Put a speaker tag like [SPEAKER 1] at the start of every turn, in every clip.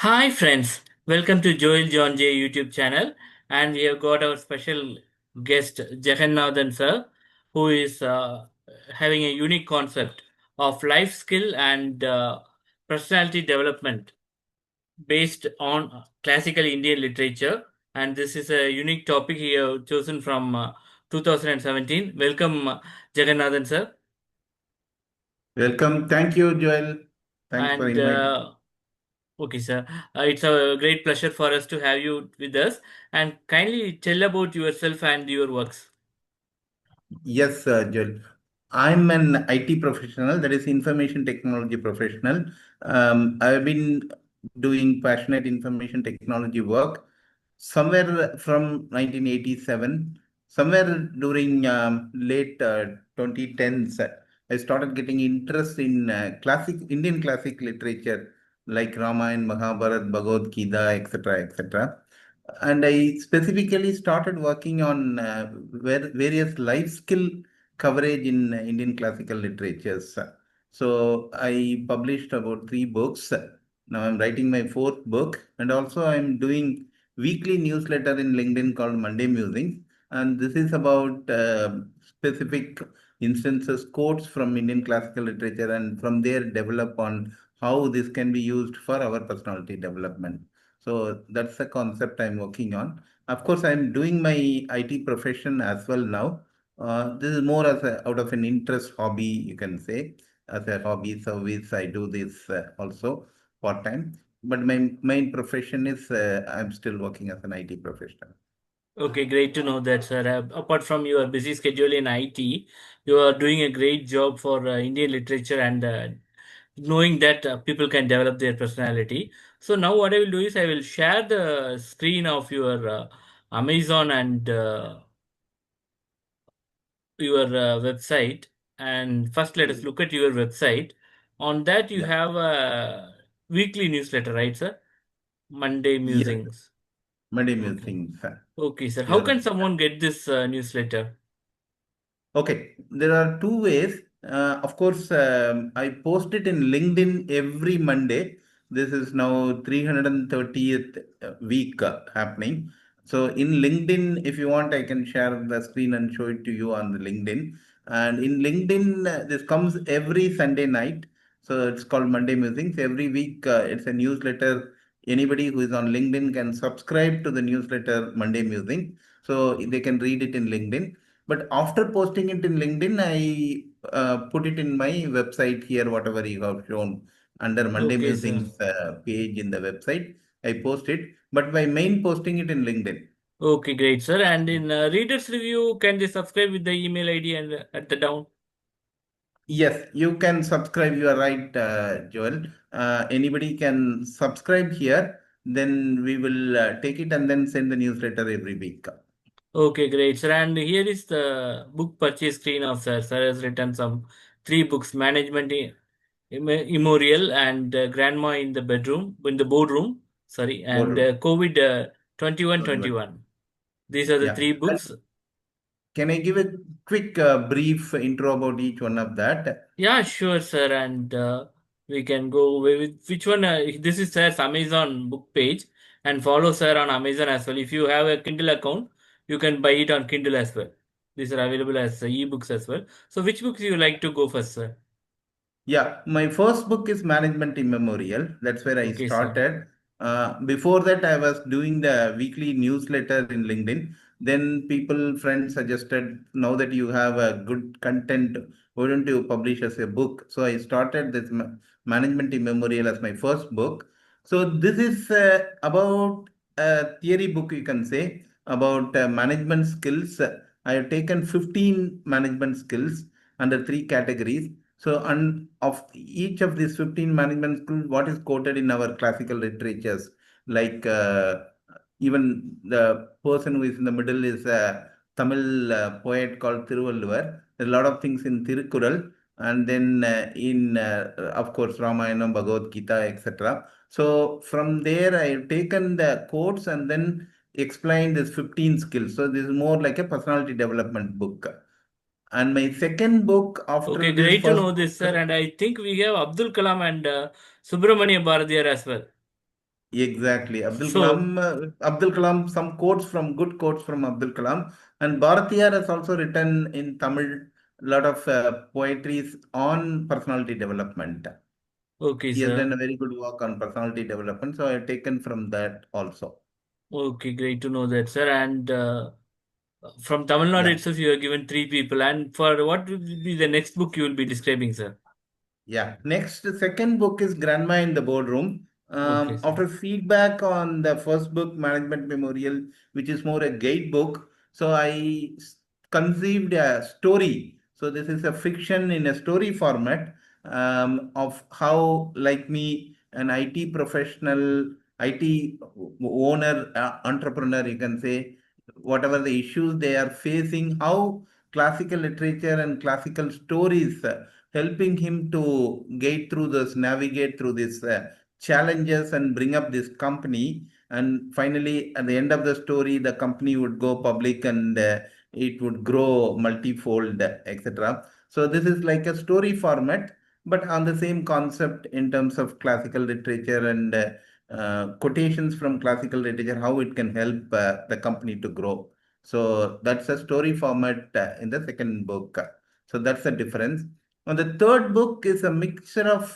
[SPEAKER 1] Hi friends, welcome to Joel John J YouTube channel, and we have got our special guest Jaganathan sir, who is having a unique concept of life skill and personality development based on classical Indian literature, and this is a unique topic he have chosen from 2017. Welcome, Jagannathan sir,
[SPEAKER 2] Welcome. Thank you, Joel. Thanks for
[SPEAKER 1] and
[SPEAKER 2] inviting.
[SPEAKER 1] okay, sir. It's a great pleasure for us to have you with us. And kindly tell about yourself and your works.
[SPEAKER 2] Yes, Joel. I'm an IT professional, that is information technology professional. I've been doing passionate information technology work somewhere from 1987, somewhere during late 2010s. I started getting interest in classic Indian classic literature like Ramayana, Mahabharata, Bhagavad Gita, etc., etc. And I specifically started working on various life skill coverage in Indian classical literatures. So I published about three books. Now I'm writing my fourth book, and also I'm doing weekly newsletter in LinkedIn called Monday Musings, and this is about specific instances, quotes from Indian classical literature, and from there develop on how this can be used for our personality development. So that's the concept I'm working on. Of course, I'm doing my IT profession as well now. This is more as out of an interest hobby, you can say. As a hobby service, I do this also part time. But my main profession is I'm still working as an IT professional.
[SPEAKER 1] Okay, great to know that, sir. Apart from your busy schedule in IT, you are doing a great job for Indian literature and knowing that people can develop their personality. So now what I will do is I will share the screen of your Amazon and your website. And first, let us
[SPEAKER 2] Mm.
[SPEAKER 1] look at your website. On that, you
[SPEAKER 2] Yeah.
[SPEAKER 1] have a weekly newsletter, right, sir? Monday
[SPEAKER 2] Yes.
[SPEAKER 1] musings.
[SPEAKER 2] Monday
[SPEAKER 1] Okay.
[SPEAKER 2] musings.
[SPEAKER 1] Okay, sir. How
[SPEAKER 2] You're
[SPEAKER 1] can
[SPEAKER 2] right.
[SPEAKER 1] someone get this newsletter?
[SPEAKER 2] Okay, there are two ways. Of course, I post it in LinkedIn every Monday. This is now 330th week happening. So in LinkedIn, if you want, I can share the screen and show it to you on the LinkedIn. And in LinkedIn, this comes every Sunday night. So it's called Monday Musings. Every week, it's a newsletter. Anybody who is on LinkedIn can subscribe to the newsletter Monday Musing. So they can read it in LinkedIn. But after posting it in LinkedIn, I put it in my website here, whatever you have shown under Monday
[SPEAKER 1] Okay, sir.
[SPEAKER 2] Musings page in the website. I post it, but by main posting it in LinkedIn.
[SPEAKER 1] Okay, great, sir. And in readers review, can they subscribe with the email ID and at the down?
[SPEAKER 2] Yes, you can subscribe. You are right, Joel. Anybody can subscribe here. Then we will take it and then send the newsletter every week.
[SPEAKER 1] Okay, great, sir. And here is the book purchase screen of sir. Sir has written some three books: Management Immemorial and Grandma in the Bedroom, in the Boardroom. Sorry, and
[SPEAKER 2] Boardroom.
[SPEAKER 1] COVID 2121. These are the
[SPEAKER 2] Yeah.
[SPEAKER 1] three books.
[SPEAKER 2] Can I give a quick brief intro about each one of that?
[SPEAKER 1] Yeah, sure, sir. And we can go with which one. This is sir's Amazon book page, and follow sir on Amazon as well. If you have a Kindle account, you can buy it on Kindle as well. These are available as e-books as well. So, which books you like to go first, sir?
[SPEAKER 2] Yeah, my first book is Management Immemorial. That's where I
[SPEAKER 1] Okay, sir.
[SPEAKER 2] started. Before that, I was doing the weekly newsletter in LinkedIn. Then people, friends suggested, now that you have a good content, why don't you publish as a book? So I started this Management Immemorial as my first book. So this is about a theory book, you can say, about management skills. I have taken 15 management skills under three categories. So, and of each of these 15 management schools, what is quoted in our classical literatures, like even the person who is in the middle is a Tamil poet called Thiruvalluvar. There are a lot of things in Tirukkural, and then of course, Ramayana, Bhagavad Gita, etc. So, from there, I have taken the quotes and then explained these 15 skills. So, this is more like a personality development book. And my second book
[SPEAKER 1] Okay,
[SPEAKER 2] after this
[SPEAKER 1] great to
[SPEAKER 2] first
[SPEAKER 1] know this,
[SPEAKER 2] book,
[SPEAKER 1] sir. And I think we have Abdul Kalam and Subramania Bharadiyar as well.
[SPEAKER 2] Exactly.
[SPEAKER 1] So,
[SPEAKER 2] Abdul Kalam, some quotes from good quotes from Abdul Kalam. And Bharatiyar has also written in Tamil a lot of poetries on personality development.
[SPEAKER 1] okay,
[SPEAKER 2] He has
[SPEAKER 1] sir.
[SPEAKER 2] done a very good work on personality development. So I have taken from that also.
[SPEAKER 1] Okay, great to know that, sir. And from Tamil Nadu
[SPEAKER 2] Yeah.
[SPEAKER 1] itself, you are given three people. And for what will be the next book you will be describing, sir?
[SPEAKER 2] Yeah. Next, the second book is Grandma in the Boardroom.
[SPEAKER 1] Okay, sir.
[SPEAKER 2] After feedback on the first book, Management Memorial, which is more a guide book, so conceived a story. So this is a fiction in a story format of how, like me, an IT professional, IT owner, entrepreneur, you can say, whatever the issues they are facing, how classical literature and classical stories helping him to get through this, navigate through these challenges and bring up this company. And finally, at the end of the story, the company would go public and it would grow multifold, etc. So this is like a story format, but on the same concept in terms of classical literature and quotations from classical literature, how it can help the company to grow. So that's a story format in the second book. So that's the difference. And the third book is a mixture of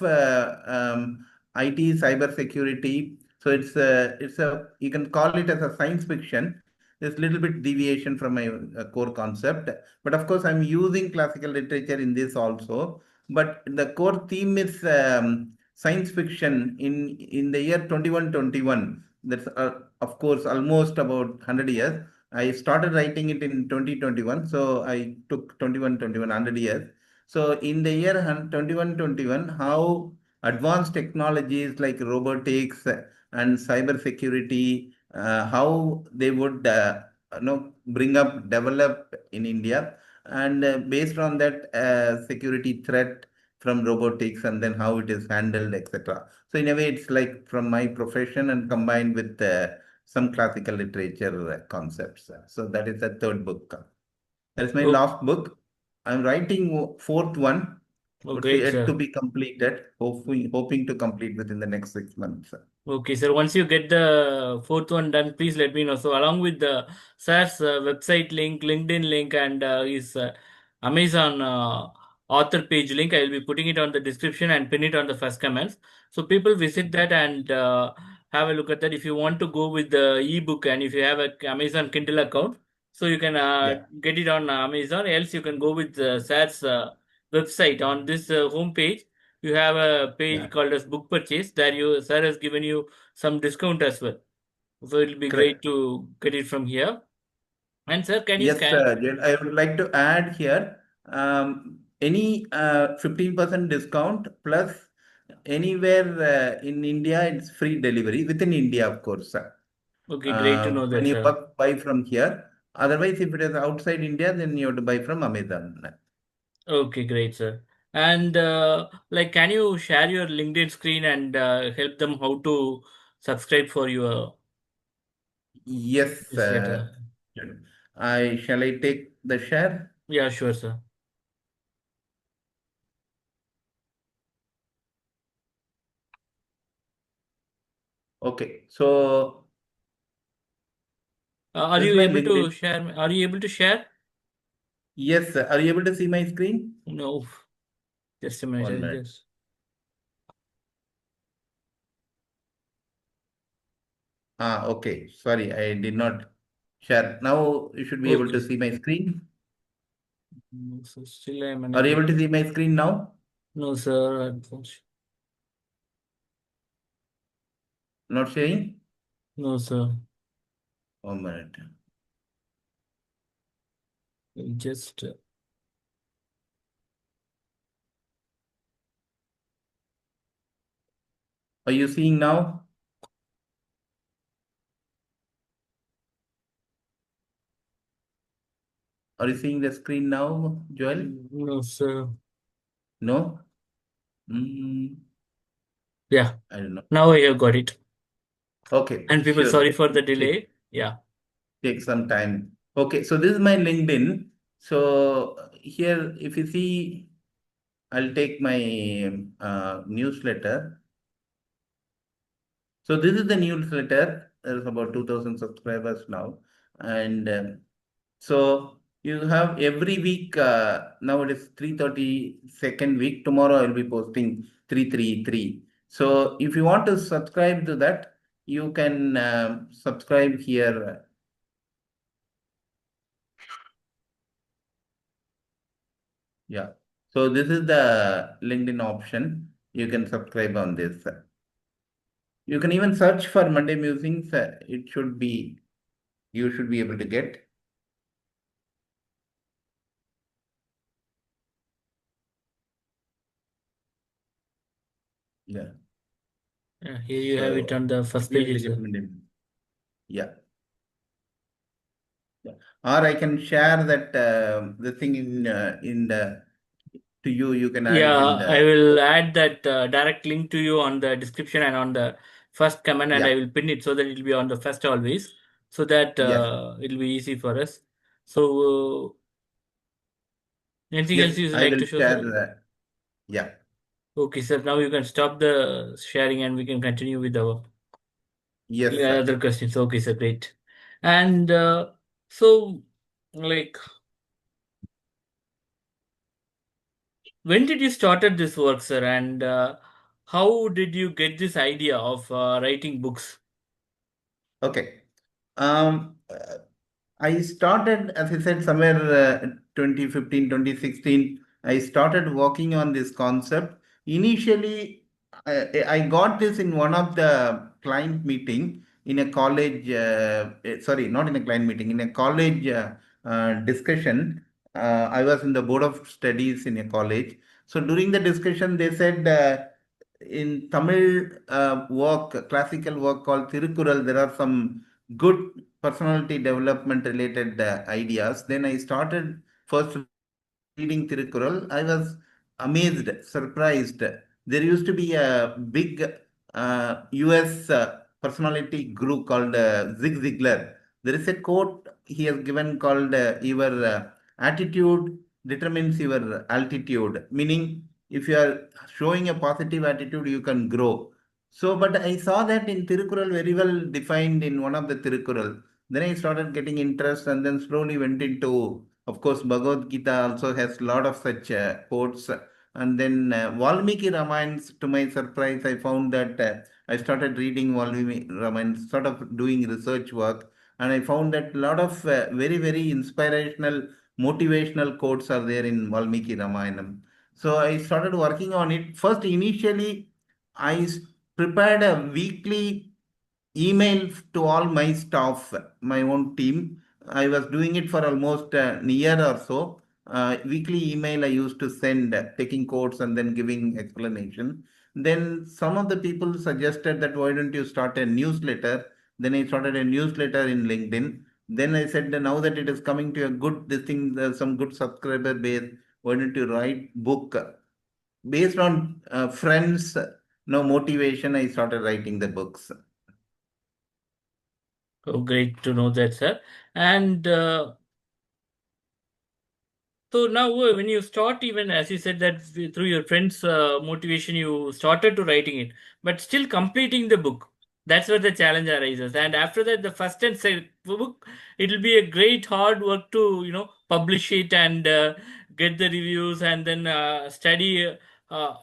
[SPEAKER 2] IT, cyber security. So it's a you can call it as a science fiction. There's a little bit deviation from my core concept, but of course I'm using classical literature in this also. But the core theme is science fiction in the year 2121. That's of course almost about 100 years. I started writing it in 2021, so I took 2121 100 years. So in the year 2121, how advanced technologies like robotics and cyber security, how they would bring up, develop in India, and based on that security threat from robotics, and then how it is handled, etc. So in a way, it's like from my profession and combined with some classical literature concepts. So that is the third book. That is my
[SPEAKER 1] Oh,
[SPEAKER 2] last book. I'm writing fourth one,
[SPEAKER 1] oh,
[SPEAKER 2] but
[SPEAKER 1] great,
[SPEAKER 2] yet to
[SPEAKER 1] sir.
[SPEAKER 2] be completed. Hoping to complete within the next 6 months.
[SPEAKER 1] Okay, sir. Once you get the fourth one done, please let me know. So, along with the sir's website link, LinkedIn link, and his Amazon author page link, I will be putting it on the description and pin it on the first comments. So, people visit that and have a look at that. If you want to go with the ebook and if you have a Amazon Kindle account, so you can
[SPEAKER 2] Yeah,
[SPEAKER 1] get it on Amazon. Else, you can go with sir's website on this homepage. You have a page
[SPEAKER 2] yeah,
[SPEAKER 1] called as book purchase that you sir has given you some discount as well. So it'll be great
[SPEAKER 2] correct.
[SPEAKER 1] to get it from here. And sir, can you
[SPEAKER 2] Yes,
[SPEAKER 1] scan?
[SPEAKER 2] Jay, I would like to add here any 15% discount plus anywhere in India, it's free delivery within India, of course.
[SPEAKER 1] Okay, great to know
[SPEAKER 2] When
[SPEAKER 1] that,
[SPEAKER 2] you
[SPEAKER 1] sir.
[SPEAKER 2] buy from here. Otherwise, if it is outside India, then you have to buy from Amazon.
[SPEAKER 1] Okay, great, sir. And like, can you share your LinkedIn screen and help them how to subscribe for your
[SPEAKER 2] Yes,
[SPEAKER 1] newsletter?
[SPEAKER 2] I shall I take the share?
[SPEAKER 1] Yeah, sure, sir.
[SPEAKER 2] Okay, so
[SPEAKER 1] Are
[SPEAKER 2] this is
[SPEAKER 1] you
[SPEAKER 2] my
[SPEAKER 1] able to
[SPEAKER 2] LinkedIn.
[SPEAKER 1] share? Are you able to share?
[SPEAKER 2] Yes, are you able to see my screen?
[SPEAKER 1] No, just a minute.
[SPEAKER 2] 1 minute.
[SPEAKER 1] Just
[SPEAKER 2] Okay. Sorry, I did not share. Now you should be able to
[SPEAKER 1] okay.
[SPEAKER 2] see my screen.
[SPEAKER 1] No, so still I am
[SPEAKER 2] Are you
[SPEAKER 1] unable
[SPEAKER 2] able to
[SPEAKER 1] to.
[SPEAKER 2] see my screen now?
[SPEAKER 1] No, sir. Unfortunately.
[SPEAKER 2] Not sharing?
[SPEAKER 1] No, sir.
[SPEAKER 2] 1 minute.
[SPEAKER 1] Just
[SPEAKER 2] Are you seeing now? Are you seeing the screen now, Joel?
[SPEAKER 1] no, sir.
[SPEAKER 2] No? Mm,
[SPEAKER 1] Yeah,
[SPEAKER 2] I don't know.
[SPEAKER 1] now I have got it.
[SPEAKER 2] Okay,
[SPEAKER 1] And people,
[SPEAKER 2] sure.
[SPEAKER 1] sorry for the
[SPEAKER 2] Take,
[SPEAKER 1] delay. Yeah.
[SPEAKER 2] take some time. Okay, so this is my LinkedIn. So here, if you see, I'll take my newsletter. So this is the newsletter. There's about 2,000 subscribers now, and so you have every week. Now it is 330 second week. Tomorrow I will be posting 333. So if you want to subscribe to that, you can subscribe here. Yeah. So this is the LinkedIn option. You can subscribe on this. You can even search for Monday Musings. It should be, you should be able to get. Yeah.
[SPEAKER 1] Here you have it
[SPEAKER 2] So
[SPEAKER 1] on the
[SPEAKER 2] you'll
[SPEAKER 1] first
[SPEAKER 2] be
[SPEAKER 1] page
[SPEAKER 2] able to get
[SPEAKER 1] itself.
[SPEAKER 2] Monday. Yeah. Yeah. Or I can share that the thing in the to you. You can add
[SPEAKER 1] Yeah,
[SPEAKER 2] it in
[SPEAKER 1] I
[SPEAKER 2] the.
[SPEAKER 1] will add that direct link to you on the description and on the first comment, and I
[SPEAKER 2] Yeah.
[SPEAKER 1] will pin it so that it will be on the first always, so that
[SPEAKER 2] Yes.
[SPEAKER 1] it will be easy for us. So, anything else
[SPEAKER 2] Yes.
[SPEAKER 1] you would
[SPEAKER 2] I
[SPEAKER 1] like
[SPEAKER 2] will
[SPEAKER 1] to show,
[SPEAKER 2] share
[SPEAKER 1] sir?
[SPEAKER 2] the. Yeah.
[SPEAKER 1] Okay, sir. Now you can stop the sharing and we can continue with our
[SPEAKER 2] Yes, sir.
[SPEAKER 1] other questions. Okay, sir. Great. And so, like, when did you started this work, sir? And how did you get this idea of writing books?
[SPEAKER 2] Okay. Uh, I started, as I said, somewhere 2015, 2016. I started working on this concept. Initially, I got this in one of the client meeting in a college, sorry, not in a client meeting, in a college discussion. I was in the board of studies in a college. So during the discussion, they said in Tamil work, classical work called Tirukural, there are some good personality development related ideas. Then I started first reading Tirukkural. I was amazed, surprised. There used to be a big US personality guru called Zig Ziglar. There is a quote he has given called your attitude determines your altitude, meaning if you are showing a positive attitude, you can grow. So, but I saw that in Tirukkural very well defined in one of the Tirukkural. Then I started getting interest and then slowly went into, of course, Bhagavad Gita also has a lot of such quotes. And then Valmiki Ramayana, to my surprise, I found that I started reading Valmiki Ramayana, sort of doing research work. And I found that a lot of very, very inspirational, motivational quotes are there in Valmiki Ramayana. So I started working on it. First, initially, I prepared a weekly email to all my staff, my own team. I was doing it for almost a year or so. Weekly email I used to send, taking quotes and then giving explanation. Then some of the people suggested that why don't you start a newsletter? Then I started a newsletter in LinkedIn. Then I said that now that it is coming to a good this thing, some good subscriber base, why don't you write book? Based on friends, no motivation, I started writing the books.
[SPEAKER 1] Oh, great to know that, sir. And so now, when you start, even as you said that through your friends' motivation, you started to writing it, but still completing the book. That's where the challenge arises. And after that, the first and second book, it will be a great hard work to publish it and get the reviews and then study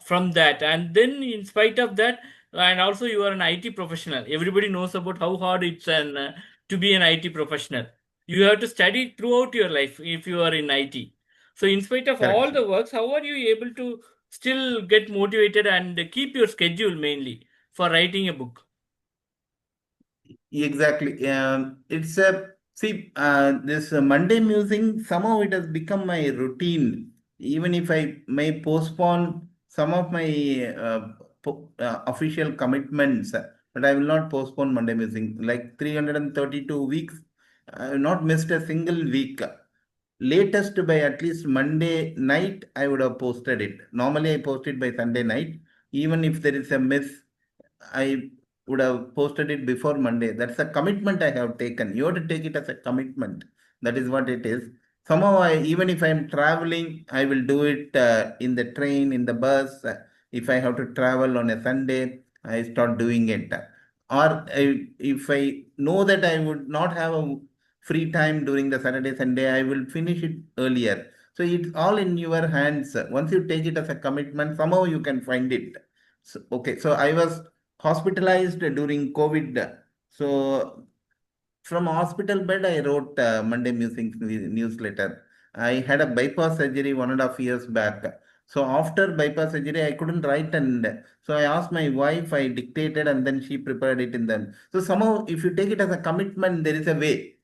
[SPEAKER 1] from that. And then, in spite of that, and also you are an IT professional. Everybody knows about how hard it's to be an IT professional. You have to study throughout your life if you are in IT. So, in spite of all
[SPEAKER 2] Correct.
[SPEAKER 1] the works, how are you able to still get motivated and keep your schedule mainly for writing a book?
[SPEAKER 2] Exactly. It's a see this Monday musing somehow it has become my routine. Even if I may postpone some of my official commitments, but I will not postpone Monday musing. Like 332 weeks, I have not missed a single week. Latest by at least Monday night, I would have posted it. Normally, I post it by Sunday night. Even if there is a miss, I would have posted it before Monday. That's a commitment I have taken. You have to take it as a commitment. That is what it is. Somehow, even if I'm traveling, I will do it in the train, in the bus. If I have to travel on a Sunday, I start doing it. or if I know that I would not have a free time during the Saturday, Sunday, I will finish it earlier. So it's all in your hands. Once you take it as a commitment, somehow you can find it. So, okay, so I was hospitalized during COVID. So from hospital bed, I wrote Monday Musings newsletter. I had a bypass surgery 1.5 years back. So after bypass surgery, I couldn't write, and so I asked my wife. I dictated, and then she prepared it in them. So somehow, if you take it as a commitment, there is a way.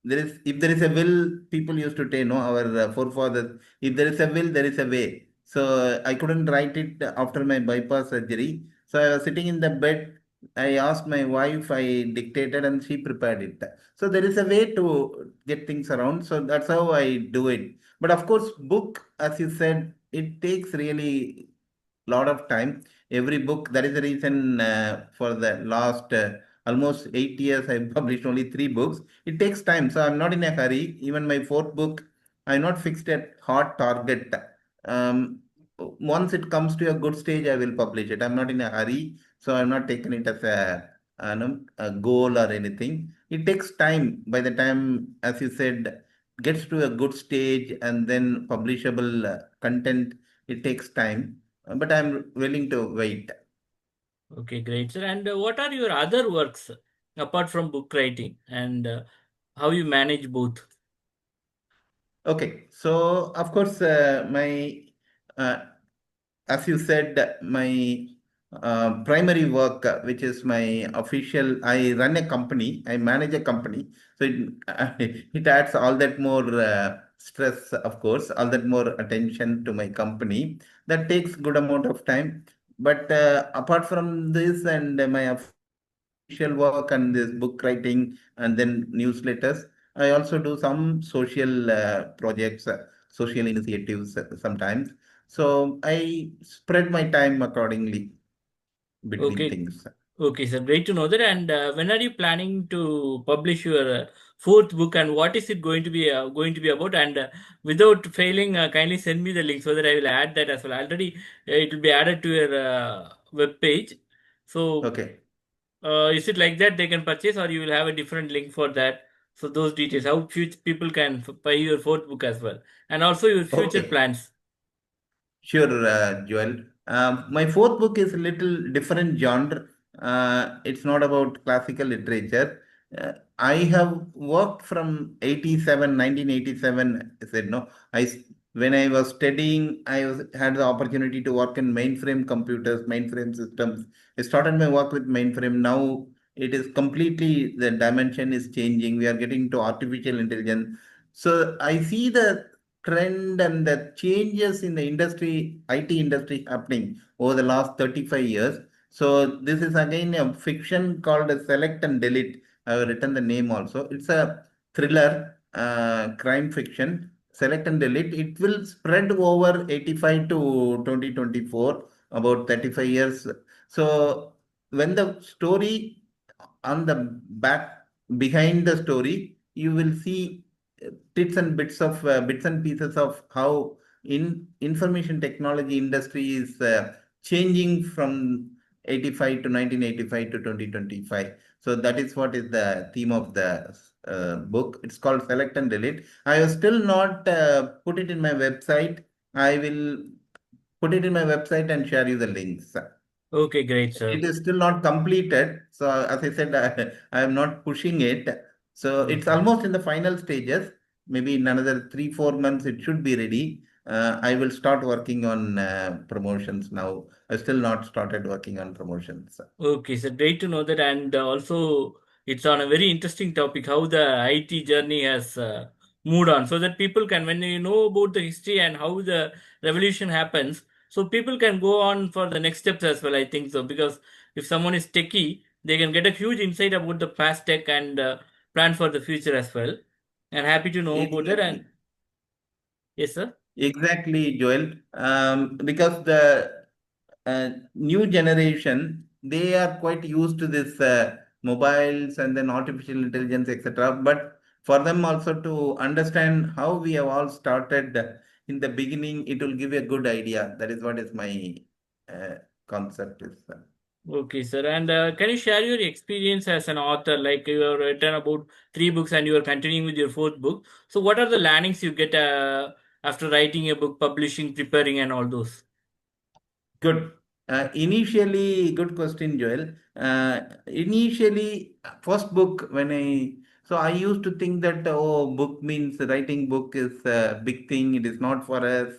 [SPEAKER 2] There is, if there is a will, people used to say, no, our forefathers, if there is a will, there is a way. So I couldn't write it after my bypass surgery. So I was sitting in the bed. I asked my wife, I dictated, and she prepared it. So there is a way to get things around. So that's how I do it. But of course, book, as you said, it takes really lot of time. Every book, that is the reason for the last almost 8 years, I published only 3 books. It takes time, so I'm not in a hurry. Even my fourth book, I'm not fixed at hard target. Um, Once it comes to a good stage, I will publish it. I'm not in a hurry, so I'm not taking it as a goal or anything. It takes time. By the time, as you said, gets to a good stage and then publishable content, it takes time, but I'm willing to wait.
[SPEAKER 1] Okay, great, sir. And what are your other works apart from book writing, and how you manage both?
[SPEAKER 2] Okay, so of course, uh, as you said, my primary work, which is my official, I run a company, I manage a company, so it adds all that more stress, of course, all that more attention to my company. That takes good amount of time. But apart from this and my official work and this book writing and then newsletters, I also do some social projects, social initiatives sometimes. So I spread my time accordingly between
[SPEAKER 1] Okay,
[SPEAKER 2] things.
[SPEAKER 1] okay, sir. Great to know that. And when are you planning to publish your fourth book, and what is it going to be about? And without failing, kindly send me the link so that I will add that as well. Already, it will be added to your web page. So,
[SPEAKER 2] Okay.
[SPEAKER 1] is it like that they can purchase, or you will have a different link for that? So those details, how future people can buy your fourth book as well, and also your future
[SPEAKER 2] Okay.
[SPEAKER 1] plans.
[SPEAKER 2] Sure, Joel. My fourth book is a little different genre. It's not about classical literature. I have worked from 87, 1987. I said no. When I was studying, had the opportunity to work in mainframe computers, mainframe systems. I started my work with mainframe. Now it is completely, the dimension is changing. We are getting to artificial intelligence. So I see the trend and the changes in the industry, IT industry happening over the last 35 years. So this is again a fiction called a Select and Delete. I have written the name also. It's a thriller, crime fiction. Select and Delete. It will spread over 85 to 2024, about 35 years. So when the story on the back, behind the story, you will see bits and bits and pieces of how in information technology industry is changing from 85 to 1985 to 2025. So that is what is the theme of the book. It's called Select and Delete. I have still not put it in my website. I will put it in my website and share you the links.
[SPEAKER 1] Okay, great, sir.
[SPEAKER 2] It is still not completed. So as I said, I am not pushing it. So it's
[SPEAKER 1] Okay.
[SPEAKER 2] almost in the final stages. Maybe in another 3, 4 months, it should be ready. I will start working on promotions now. I still not started working on promotions.
[SPEAKER 1] Okay, so great to know that, and also it's on a very interesting topic how the IT journey has moved on, so that people can, when you know about the history and how the revolution happens, so people can go on for the next steps as well. I think so, because if someone is techie, they can get a huge insight about the past tech and plan for the future as well. And happy to know about that. And
[SPEAKER 2] Exactly.
[SPEAKER 1] yes, sir.
[SPEAKER 2] Exactly, Joel. Because the new generation, they are quite used to this mobiles and then artificial intelligence, etc. But for them also to understand how we have all started in the beginning, it will give a good idea. That is what is my uh, concept is.
[SPEAKER 1] Okay, sir. And can you share your experience as an author? Like you have written about three books and you are continuing with your fourth book. So, what are the learnings you get after writing a book, publishing, preparing, and all those?
[SPEAKER 2] Good. Initially, good question, Joel. Initially, first book when I used to think that book means writing book is a big thing. It is not for us.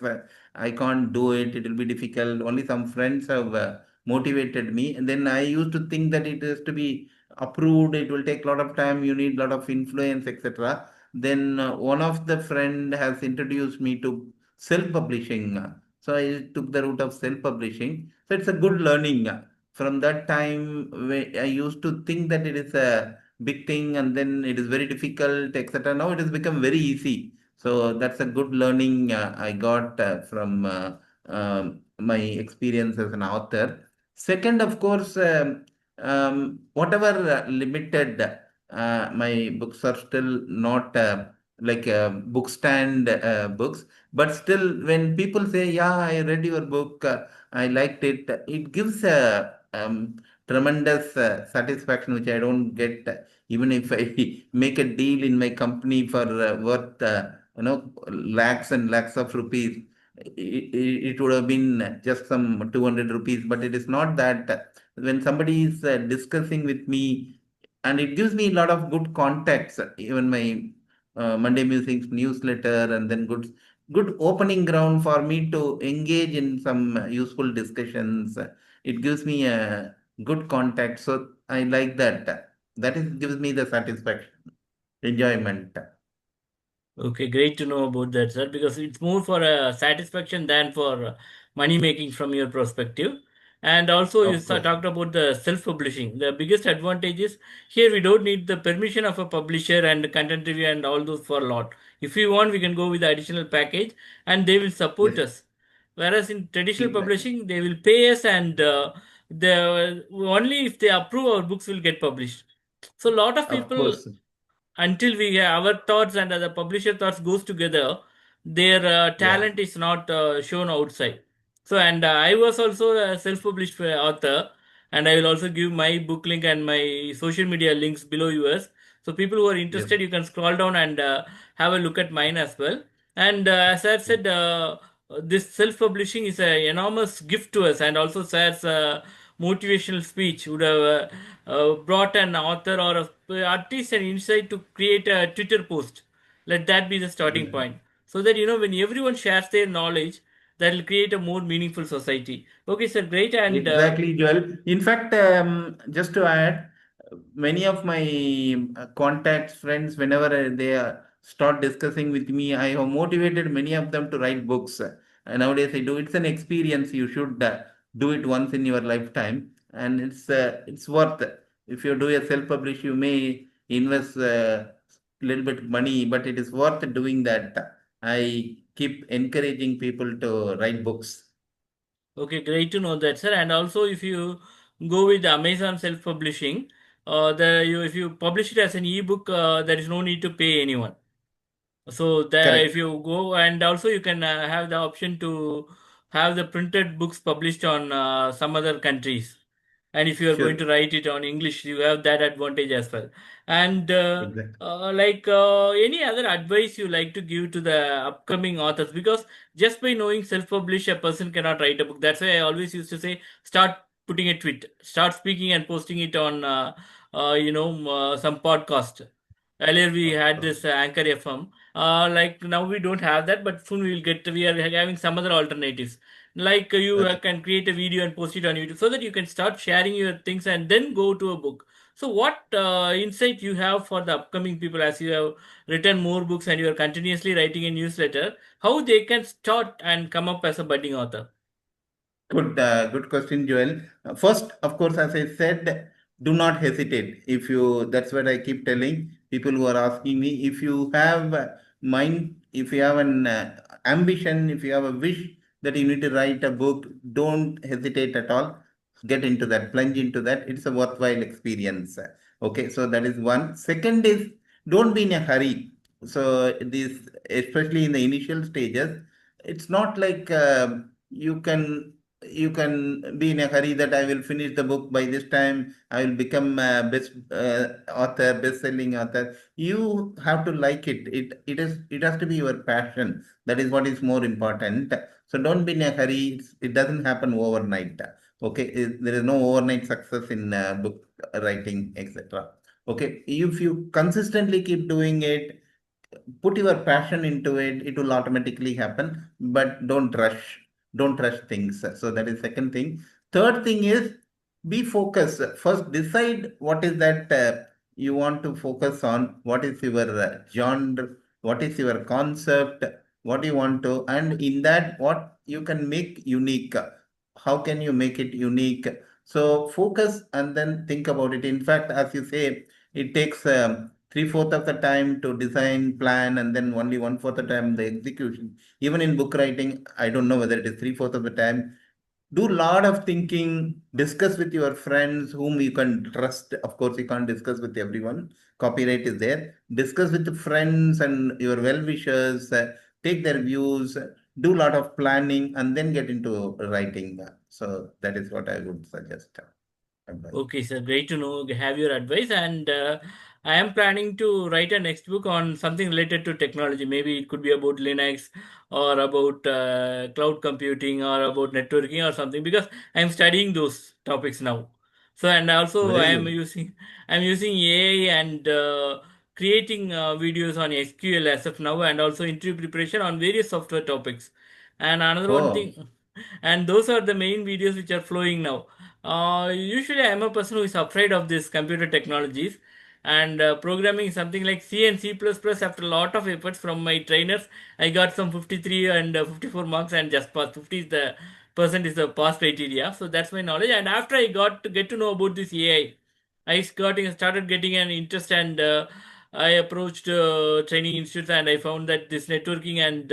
[SPEAKER 2] I can't do it. It will be difficult. Only some friends have motivated me, and then I used to think that it has to be approved. It will take a lot of time. You need a lot of influence, etc. Then one of the friend has introduced me to self-publishing. So I took the route of self-publishing. So it's a good learning. From that time, I used to think that it is a big thing and then it is very difficult, etc. Now it has become very easy. So that's a good learning I got from my experience as an author. Second, of course, whatever limited, my books are still not like book stand books, but still, when people say, "Yeah, I read your book, I liked it," it gives a tremendous satisfaction, which I don't get even if I make a deal in my company for worth, lakhs and lakhs of rupees. It would have been just some 200 rupees, but it is not that. When somebody is discussing with me, and it gives me a lot of good context, even my Monday Musings newsletter, and then good opening ground for me to engage in some useful discussions. It gives me a good context, so I like that. That is gives me the satisfaction, enjoyment.
[SPEAKER 1] Okay, great to know about that, sir, because it's more for satisfaction than for money making from your perspective. And also, you
[SPEAKER 2] Of course,
[SPEAKER 1] talked about the self publishing. The biggest advantage is here we don't need the permission of a publisher and content review and all those for a lot. If we want, we can go with the additional package and they will support
[SPEAKER 2] yes,
[SPEAKER 1] us. Whereas in traditional
[SPEAKER 2] exactly,
[SPEAKER 1] publishing, they will pay us and only if they approve our books will get published. So, a lot of
[SPEAKER 2] of
[SPEAKER 1] people
[SPEAKER 2] course,
[SPEAKER 1] until we our thoughts and the publisher thoughts goes together, their
[SPEAKER 2] yeah,
[SPEAKER 1] talent is not shown outside. So and I was also a self-published author, and I will also give my book link and my social media links below yours, so people who are
[SPEAKER 2] yes,
[SPEAKER 1] interested you can scroll down and have a look at mine as well. And as I've said, this self-publishing is an enormous gift to us, and also Sir's motivational speech would have brought an author or at least an insight to create a Twitter post. Let that be the starting
[SPEAKER 2] yeah.
[SPEAKER 1] point. So that when everyone shares their knowledge, that will create a more meaningful society. Okay, sir, great. And
[SPEAKER 2] Exactly, Joel. In fact, just to add, many of my contacts, friends, whenever they start discussing with me, I have motivated many of them to write books. And nowadays, I do. It's an experience. You should do it once in your lifetime, and it's worth it. If you do a self-publish, you may invest a little bit money, but it is worth doing that. I keep encouraging people to write books.
[SPEAKER 1] okay, great to know that, sir. And also, if you go with Amazon self-publishing, if you publish it as an ebook, there is no need to pay anyone. So there, if
[SPEAKER 2] Correct.
[SPEAKER 1] you go, and also you can have the option to have the printed books published on some other countries. And if you are going to
[SPEAKER 2] Sure.
[SPEAKER 1] write it on English, you have that advantage as well. And
[SPEAKER 2] Exactly.
[SPEAKER 1] any other advice you like to give to the upcoming authors? Because just by knowing self-publish, a person cannot write a book. That's why I always used to say, start putting a tweet, start speaking and posting it on, some podcast. Earlier we
[SPEAKER 2] Of
[SPEAKER 1] had
[SPEAKER 2] course.
[SPEAKER 1] this Anchor FM. Like now we don't have that, but soon we will get. We are having some other alternatives. Like you
[SPEAKER 2] Okay.
[SPEAKER 1] can create a video and post it on YouTube, so that you can start sharing your things and then go to a book. So what insight you have for the upcoming people, as you have written more books and you are continuously writing a newsletter? How they can start and come up as a budding author?
[SPEAKER 2] Good question, Joel. First, of course, as I said, do not hesitate. If you, that's what I keep telling people who are asking me. If you have mind, if you have an ambition, if you have a wish that you need to write a book, don't hesitate at all. Get into that, plunge into that. It's a worthwhile experience. Okay, so that is one. Second is don't be in a hurry. So this, especially in the initial stages, it's not like you can. you can be in a hurry that I will finish the book by this time. I will become a best author, best-selling author. You have to like it. It has to be your passion. That is what is more important. So don't be in a hurry. It doesn't happen overnight. Okay, there is no overnight success in book writing, etc. Okay, if you consistently keep doing it, put your passion into it, it will automatically happen. But don't rush things. So that is second thing. Third thing is be focused. First, decide what is that you want to focus on. What is your genre? What is your concept? What you want to, and in that, what you can make unique. How can you make it unique? So focus and then think about it. In fact, as you say, it takes three-fourths of the time to design, plan, and then only one-fourth of the time the execution. Even in book writing, I don't know whether it is three-fourths of the time. Do lot of thinking, discuss with your friends whom you can trust. Of course, you can't discuss with everyone. Copyright is there. Discuss with the friends and your well-wishers, take their views, do lot of planning, and then get into writing. So that is what I would suggest. Advice.
[SPEAKER 1] Okay, sir. Great to know. Have your advice, and I am planning to write a next book on something related to technology. Maybe it could be about Linux or about cloud computing or about networking or something because I am studying those topics now. So, and also
[SPEAKER 2] Very good.
[SPEAKER 1] I am using AI and creating videos on SQL as of now, and also interview preparation on various software topics. And another one
[SPEAKER 2] Oh,
[SPEAKER 1] thing, and those are the main videos which are flowing now. Usually, I am a person who is afraid of these computer technologies, and programming something like C and C++. After a lot of efforts from my trainers, I got some 53 and 54 marks and just passed. 50 is the percent is the pass criteria. So that's my knowledge. And after I got to get to know about this AI, started getting an interest, and I approached training institutes, and I found that this networking and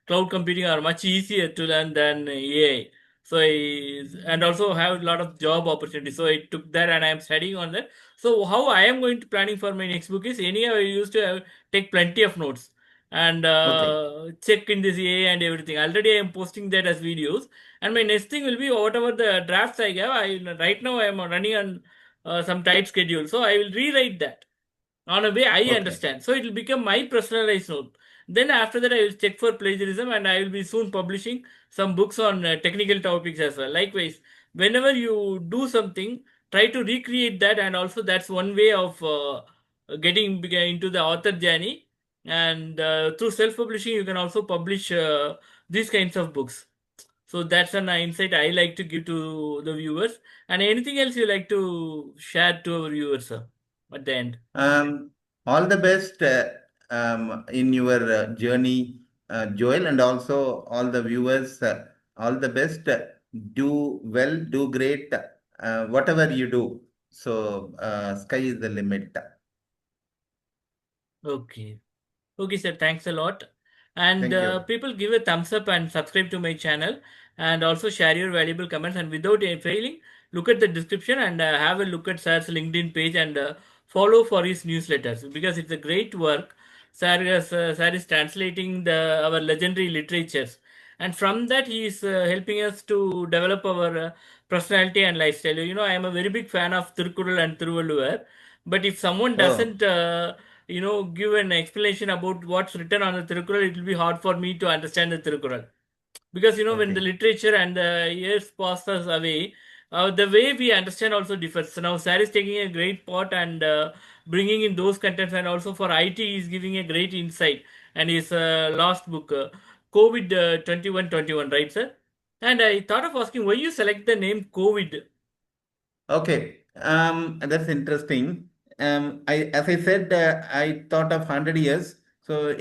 [SPEAKER 1] cloud computing are much easier to learn than AI. So I and also have a lot of job opportunities. So I took that and I am studying on that. So how I am going to planning for my next book is anyhow I used to take plenty of notes and
[SPEAKER 2] okay.
[SPEAKER 1] check in this AI and everything. Already I am posting that as videos. And my next thing will be whatever the drafts I have. Right now I am running on some tight schedule. So I will rewrite that on a way I
[SPEAKER 2] Okay.
[SPEAKER 1] understand. So it will become my personalized note. Then after that, I will check for plagiarism and I will be soon publishing some books on technical topics as well. Likewise, whenever you do something, try to recreate that, and also that's one way of getting into the author journey. And through self-publishing, you can also publish these kinds of books. So that's an insight I like to give to the viewers. And anything else you like to share to our viewers, sir, at the end?
[SPEAKER 2] Um, all the best in your journey, Joel, and also all the viewers. All the best. Do well, do great, whatever you do. So, sky is the limit.
[SPEAKER 1] Okay. Okay, sir. Thanks a lot. And
[SPEAKER 2] Thank you.
[SPEAKER 1] people give a thumbs up and subscribe to my channel and also share your valuable comments. And without failing, look at the description and have a look at sir's LinkedIn page and follow for his newsletters because it's a great work. Sir is translating our legendary literatures. And from that, he is helping us to develop our personality and lifestyle. You know, I am a very big fan of Tirukkural and Thiruvalluvar. But if someone
[SPEAKER 2] Oh,
[SPEAKER 1] doesn't give an explanation about what's written on the Tirukkural, it will be hard for me to understand the Tirukkural. Because, when the
[SPEAKER 2] okay.
[SPEAKER 1] literature and the years pass us away, the way we understand also differs. So now, Sar is taking a great part and bringing in those contents, and also for IT, is giving a great insight. And his last book, COVID 2121, right, sir? And I thought of asking why you select the name COVID.
[SPEAKER 2] Okay, that's interesting. As I said, I thought of 100 years. So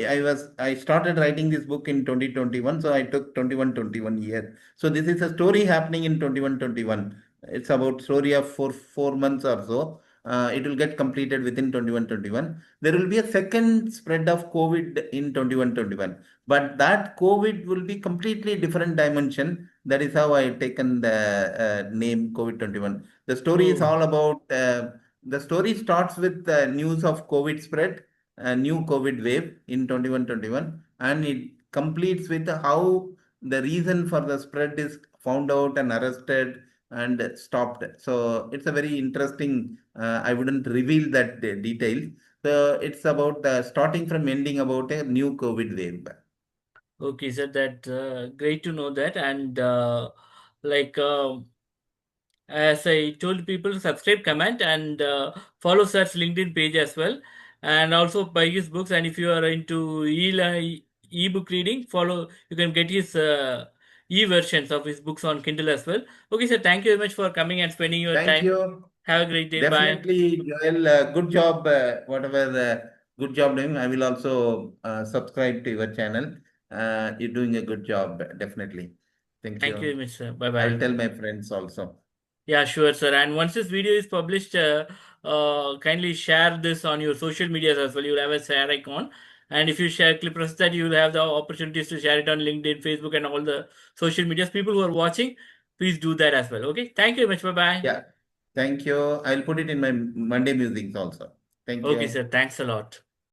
[SPEAKER 2] I started writing this book in 2021. So I took 21 year. So this is a story happening in 21. It's about story of four months or so. It will get completed within 21. There will be a second spread of COVID in 21. But that COVID will be completely different dimension. That is how I taken the name COVID-21. The story is
[SPEAKER 1] Oh,
[SPEAKER 2] all about, the story starts with news of COVID spread, a new COVID wave in 21, and it completes with how the reason for the spread is found out and arrested and stopped. So it's a very interesting. I wouldn't reveal that details. So it's about starting from ending about a new COVID wave.
[SPEAKER 1] Okay, sir, that great to know that. And like as I told people, subscribe, comment, and follow Sir's LinkedIn page as well, and also buy his books. And if you are into e-book reading, follow. You can get his e-versions of his books on Kindle as well. Okay, sir. Thank you very much for coming and spending your
[SPEAKER 2] Thank
[SPEAKER 1] time.
[SPEAKER 2] you.
[SPEAKER 1] Have a great day. Bye.
[SPEAKER 2] Definitely, Joel. Good job. Whatever good job doing, I will also subscribe to your channel. You're doing a good job. Definitely. Thank
[SPEAKER 1] Thank you
[SPEAKER 2] you.
[SPEAKER 1] very much, sir. Bye
[SPEAKER 2] I'll
[SPEAKER 1] bye.
[SPEAKER 2] tell my friends also.
[SPEAKER 1] Yeah, sure, sir. And once this video is published, kindly share this on your social medias as well. You'll have a share icon. And if you share clip press that, you'll have the opportunities to share it on LinkedIn, Facebook, and all the social medias. People who are watching, please do that as well. Okay. Thank you very much. Bye bye.
[SPEAKER 2] Yeah. Thank you. I'll put it in my Monday musings also. Thank
[SPEAKER 1] Okay,
[SPEAKER 2] you.
[SPEAKER 1] sir. Thanks a lot.